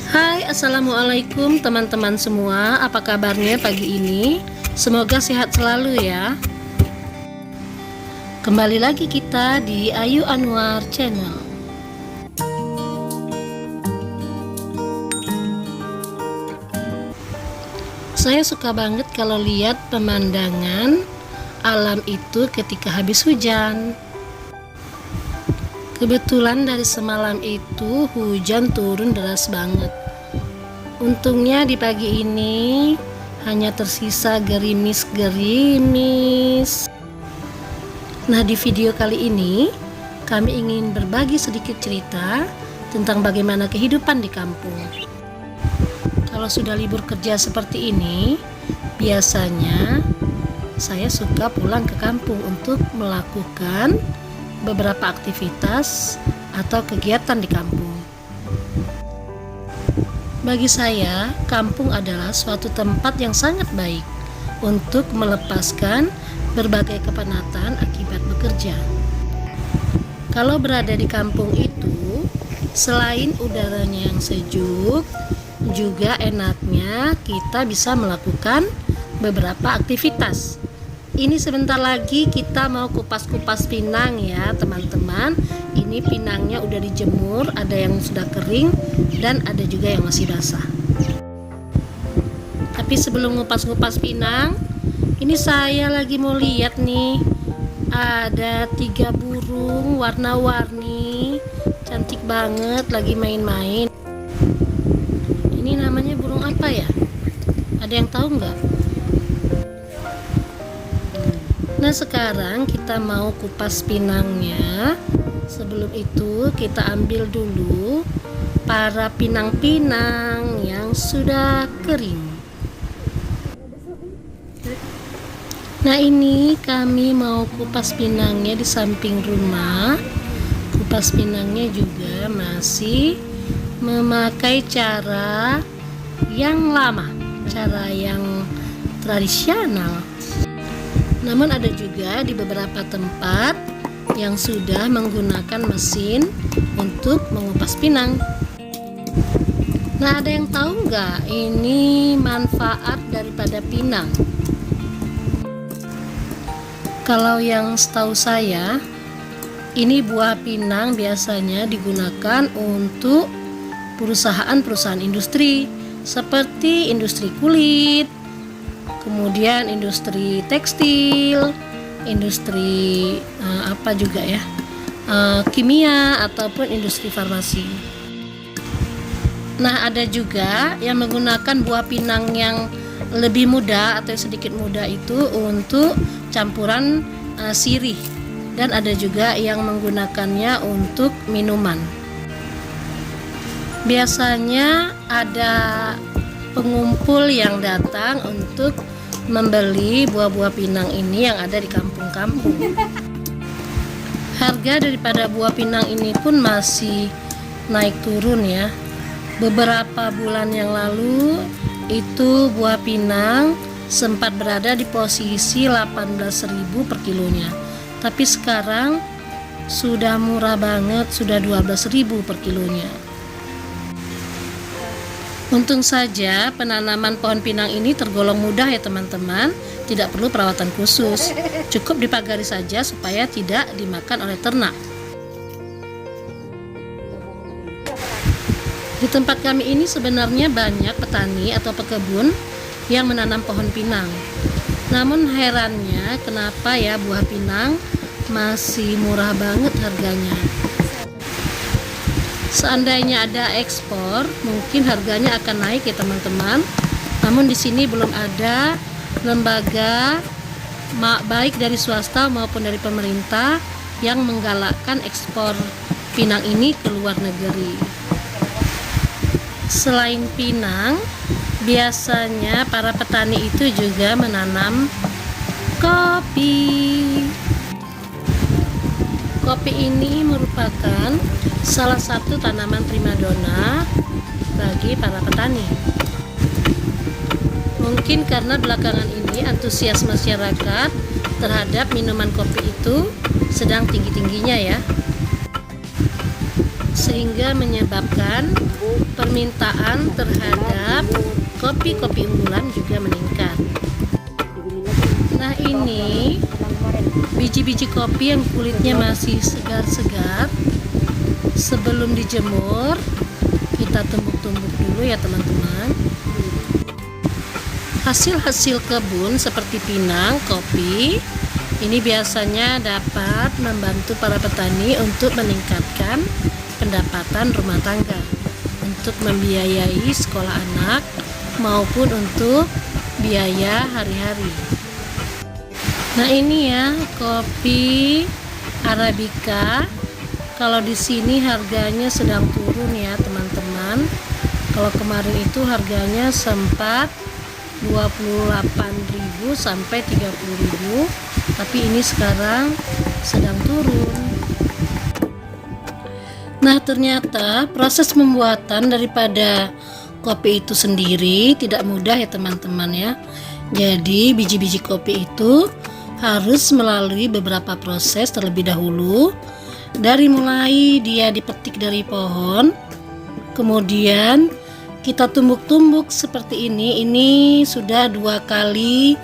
Hai, assalamualaikum teman-teman semua. Apa kabarnya pagi ini? Semoga sehat selalu ya. Kembali lagi kita di Ayu Anwar Channel. Saya suka banget kalau lihat pemandangan alam itu ketika habis hujan. Kebetulan dari semalam itu hujan turun deras banget. Untungnya di pagi ini hanya tersisa gerimis-gerimis. Nah, di video kali ini kami ingin berbagi sedikit cerita tentang bagaimana kehidupan di kampung. Kalau sudah libur kerja seperti ini, biasanya saya suka pulang ke kampung untuk melakukan beberapa aktivitas atau kegiatan di kampung. Bagi saya, kampung adalah suatu tempat yang sangat baik untuk melepaskan berbagai kepenatan akibat bekerja. Kalau berada di kampung itu, selain udaranya yang sejuk, juga enaknya kita bisa melakukan beberapa aktivitas. Ini sebentar lagi kita mau kupas-kupas pinang ya teman-teman. Ini pinangnya udah dijemur, ada yang sudah kering dan ada juga yang masih basah. Tapi sebelum ngupas-ngupas pinang, ini saya lagi mau lihat nih, ada 3 burung warna-warni, cantik banget, lagi main-main. Ini namanya burung apa ya? Ada yang tahu nggak? Nah, sekarang kita mau kupas pinangnya. Sebelum itu kita ambil dulu para pinang-pinang yang sudah kering. Nah, ini kami mau kupas pinangnya di samping rumah. Kupas pinangnya juga masih memakai cara yang lama, cara yang tradisional. Namun ada juga di beberapa tempat yang sudah menggunakan mesin untuk mengupas pinang. Nah, ada yang tahu nggak ini manfaat daripada pinang? Kalau yang setahu saya, ini buah pinang biasanya digunakan untuk perusahaan-perusahaan industri seperti industri kulit, kemudian industri tekstil, industri kimia ataupun industri farmasi. Nah, ada juga yang menggunakan buah pinang yang lebih muda atau sedikit muda itu untuk campuran sirih, dan ada juga yang menggunakannya untuk minuman. Biasanya ada pengumpul yang datang untuk membeli buah-buah pinang ini yang ada di kampung-kampung. Harga daripada buah pinang ini pun masih naik turun ya. Beberapa bulan yang lalu itu buah pinang sempat berada di posisi 18.000 per kilonya. Tapi sekarang sudah murah banget, sudah 12.000 per kilonya. Untung saja penanaman pohon pinang ini tergolong mudah ya teman-teman, tidak perlu perawatan khusus, cukup dipagari saja supaya tidak dimakan oleh ternak. Di tempat kami ini sebenarnya banyak petani atau pekebun yang menanam pohon pinang. Namun herannya kenapa ya buah pinang masih murah banget harganya. Seandainya ada ekspor, mungkin harganya akan naik ya teman-teman. Namun di sini belum ada lembaga baik dari swasta maupun dari pemerintah yang menggalakkan ekspor pinang ini ke luar negeri. Selain pinang, biasanya para petani itu juga menanam kopi. Kopi ini merupakan salah satu tanaman primadona bagi para petani. Mungkin karena belakangan ini antusias masyarakat terhadap minuman kopi itu sedang tinggi-tingginya ya, sehingga menyebabkan permintaan terhadap kopi-kopi unggulan juga meningkat. Nah, ini biji-biji kopi yang kulitnya masih segar-segar. Sebelum dijemur, kita tumbuk-tumbuk dulu ya teman-teman. Hasil-hasil kebun seperti pinang, kopi, ini biasanya dapat membantu para petani untuk meningkatkan pendapatan rumah tangga, untuk membiayai sekolah anak maupun untuk biaya hari-hari. Nah, ini ya kopi Arabica. Kalau di sini harganya sedang turun ya teman-teman. Kalau kemarin itu harganya sempat 28.000 sampai 30.000, tapi ini sekarang sedang turun. Nah, ternyata proses pembuatan daripada kopi itu sendiri tidak mudah ya teman-teman ya. Jadi biji-biji kopi itu harus melalui beberapa proses terlebih dahulu. Dari mulai dia dipetik dari pohon, kemudian kita tumbuk-tumbuk seperti ini. Ini sudah 2 kali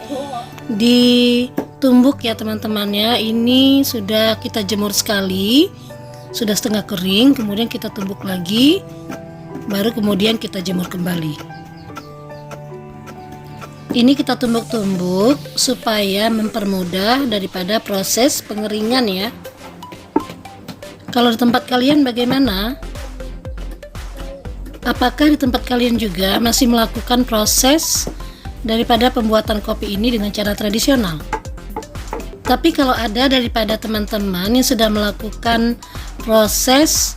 ditumbuk ya teman-teman ya. Ini sudah kita jemur sekali, sudah setengah kering, kemudian kita tumbuk lagi, baru kemudian kita jemur kembali. Ini kita tumbuk-tumbuk supaya mempermudah daripada proses pengeringan ya. Kalau di tempat kalian bagaimana? Apakah di tempat kalian juga masih melakukan proses daripada pembuatan kopi ini dengan cara tradisional? Tapi kalau ada daripada teman-teman yang sudah melakukan proses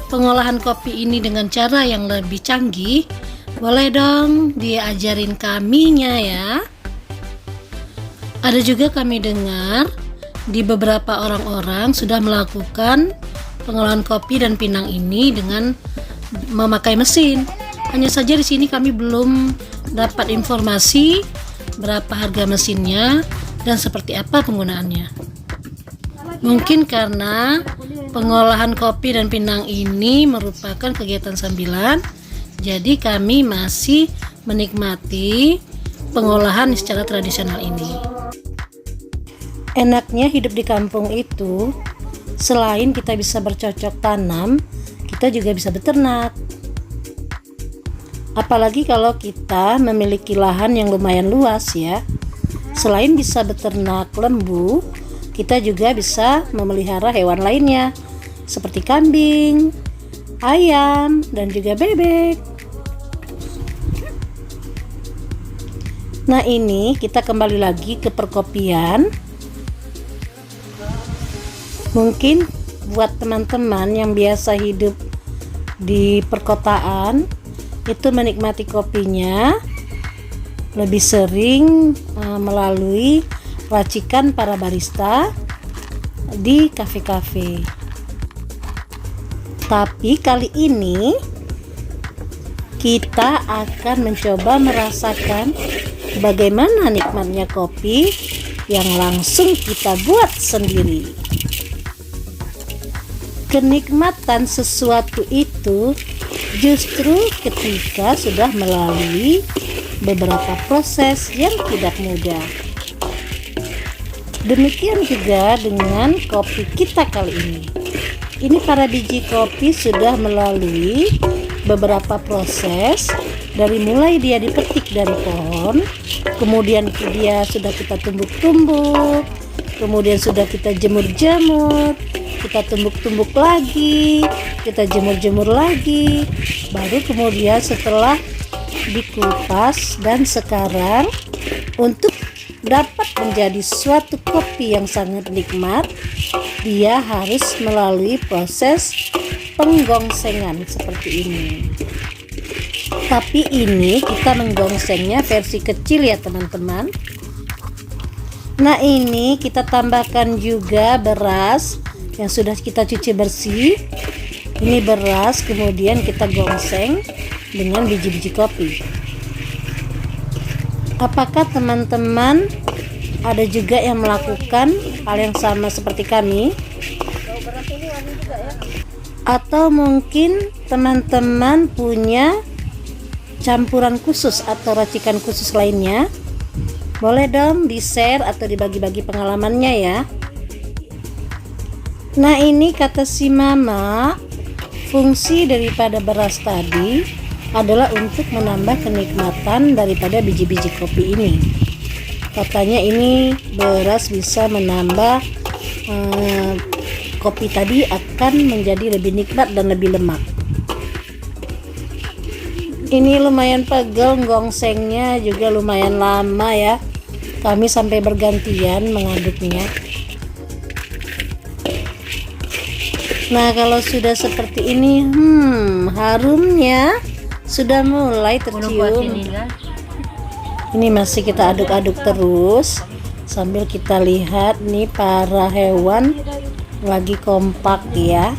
pengolahan kopi ini dengan cara yang lebih canggih, boleh dong diajarin kaminya ya. Ada juga kami dengar di beberapa orang-orang sudah melakukan pengolahan kopi dan pinang ini dengan memakai mesin. Hanya saja di sini kami belum dapat informasi berapa harga mesinnya dan seperti apa penggunaannya. Mungkin karena pengolahan kopi dan pinang ini merupakan kegiatan sambilan, jadi kami masih menikmati pengolahan secara tradisional ini. Enaknya hidup di kampung itu, selain kita bisa bercocok tanam, kita juga bisa beternak. Apalagi kalau kita memiliki lahan yang lumayan luas ya. Selain bisa beternak lembu, kita juga bisa memelihara hewan lainnya seperti kambing, ayam, dan juga bebek. Nah, ini kita kembali lagi ke perkopian. Mungkin buat teman-teman yang biasa hidup di perkotaan itu menikmati kopinya lebih sering melalui racikan para barista di kafe-kafe. Tapi kali ini kita akan mencoba merasakan bagaimana nikmatnya kopi yang langsung kita buat sendiri. Kenikmatan sesuatu itu justru ketika sudah melalui beberapa proses yang tidak mudah. Demikian juga dengan kopi kita kali ini. Ini para biji kopi sudah melalui beberapa proses, dari mulai dia dipetik dari pohon, kemudian dia sudah kita tumbuk-tumbuk, kemudian sudah kita jemur-jemur, kita tumbuk-tumbuk lagi, kita jemur-jemur lagi, baru kemudian setelah dikupas, dan sekarang untuk dapat menjadi suatu kopi yang sangat nikmat, dia harus melalui proses penggongsengan seperti ini. Tapi ini kita menggongsengnya versi kecil ya teman-teman. Nah, ini kita tambahkan juga beras yang sudah kita cuci bersih. Ini beras, kemudian kita gongseng dengan biji-biji kopi. Apakah teman-teman ada juga yang melakukan hal yang sama seperti kami? Atau mungkin teman-teman punya campuran khusus atau racikan khusus lainnya, boleh dong di-share atau dibagi-bagi pengalamannya ya. Nah, ini kata si mama, fungsi daripada beras tadi adalah untuk menambah kenikmatan daripada biji-biji kopi ini. Katanya ini beras bisa menambah kopi tadi akan menjadi lebih nikmat dan lebih lemak. Ini lumayan pegel, gongsengnya juga lumayan lama ya. Kami sampai bergantian mengaduknya. Nah, kalau sudah seperti ini, harumnya sudah mulai tercium. Ini masih kita aduk-aduk terus sambil kita lihat nih para hewan lagi kompak ya.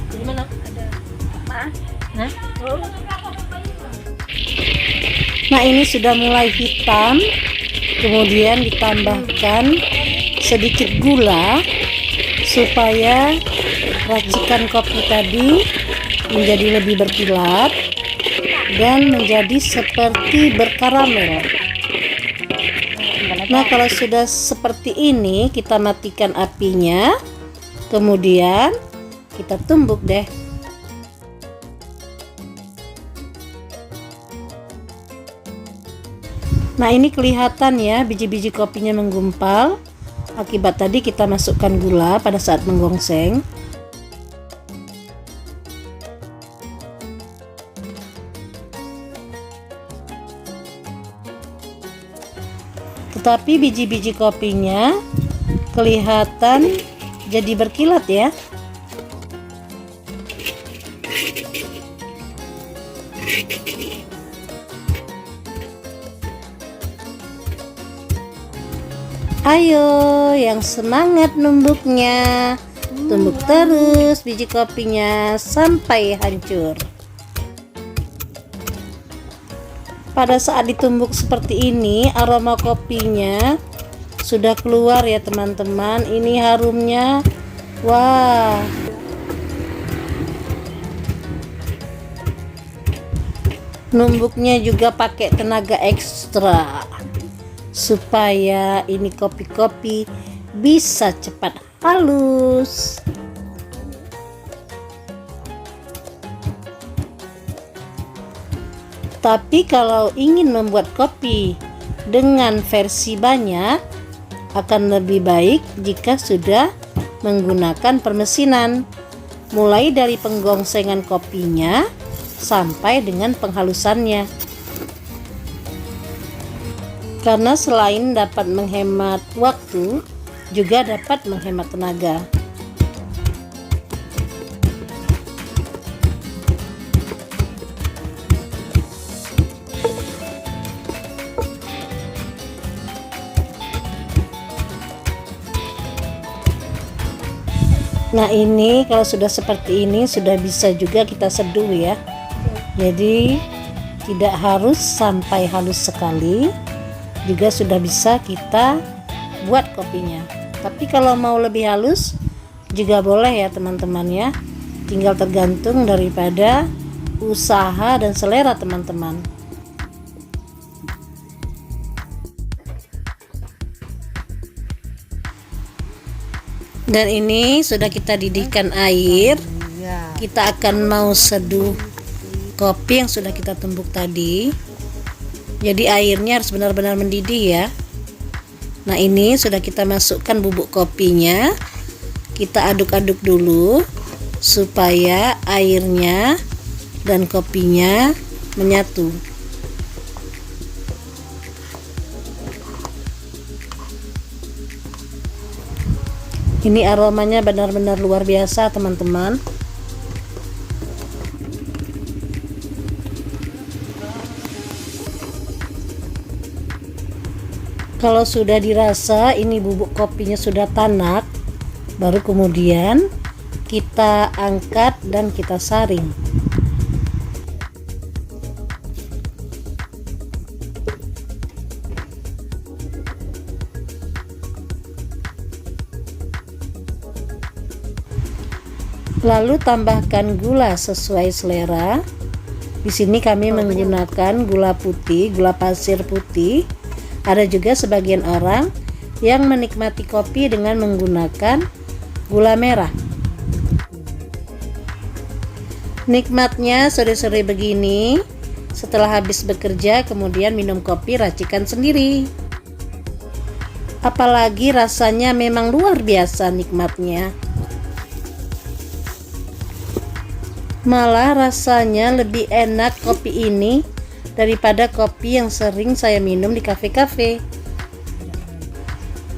Nah, ini sudah mulai hitam, kemudian ditambahkan sedikit gula supaya racikan kopi tadi menjadi lebih berkilat dan menjadi seperti berkaramel. Nah, kalau sudah seperti ini, kita matikan apinya. Kemudian kita tumbuk deh. Nah, ini kelihatan ya biji-biji kopinya menggumpal. Akibat tadi kita masukkan gula pada saat menggongseng. Tetapi biji-biji kopinya kelihatan jadi berkilat ya. Ayo yang semangat numbuknya, tumbuk terus biji kopinya sampai hancur. Pada saat ditumbuk seperti ini, aroma kopinya sudah keluar ya teman-teman. Ini harumnya, wah. Numbuknya juga pakai tenaga ekstra supaya ini kopi-kopi bisa cepat halus. Tapi kalau ingin membuat kopi dengan versi banyak, akan lebih baik jika sudah menggunakan permesinan, mulai dari penggongsengan kopinya sampai dengan penghalusannya. Karena selain dapat menghemat waktu, juga dapat menghemat tenaga. Nah, ini kalau sudah seperti ini sudah bisa juga kita seduh ya. Jadi tidak harus sampai halus sekali, juga sudah bisa kita buat kopinya. Tapi kalau mau lebih halus juga boleh ya teman-teman ya. Tinggal tergantung daripada usaha dan selera teman-teman. Dan ini sudah kita didihkan air. Kita akan mau seduh kopi yang sudah kita tumbuk tadi. Jadi airnya harus benar-benar mendidih ya. Nah, ini sudah kita masukkan bubuk kopinya. Kita aduk-aduk dulu supaya airnya dan kopinya menyatu. Ini aromanya benar-benar luar biasa teman-teman. Kalau sudah dirasa ini bubuk kopinya sudah tanak, baru kemudian kita angkat dan kita saring. Lalu tambahkan gula sesuai selera. Di sini kami menggunakan gula putih, gula pasir putih. Ada juga sebagian orang yang menikmati kopi dengan menggunakan gula merah. Nikmatnya sore-sore begini, setelah habis bekerja kemudian minum kopi racikan sendiri. Apalagi rasanya memang luar biasa nikmatnya. Malah rasanya lebih enak kopi ini daripada kopi yang sering saya minum di kafe-kafe.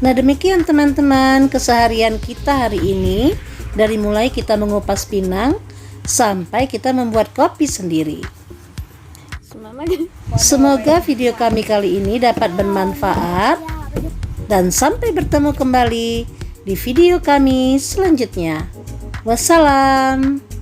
Nah, demikian teman-teman keseharian kita hari ini, dari mulai kita mengupas pinang sampai kita membuat kopi sendiri. Semoga video kami kali ini dapat bermanfaat, dan sampai bertemu kembali di video kami selanjutnya. Wassalam.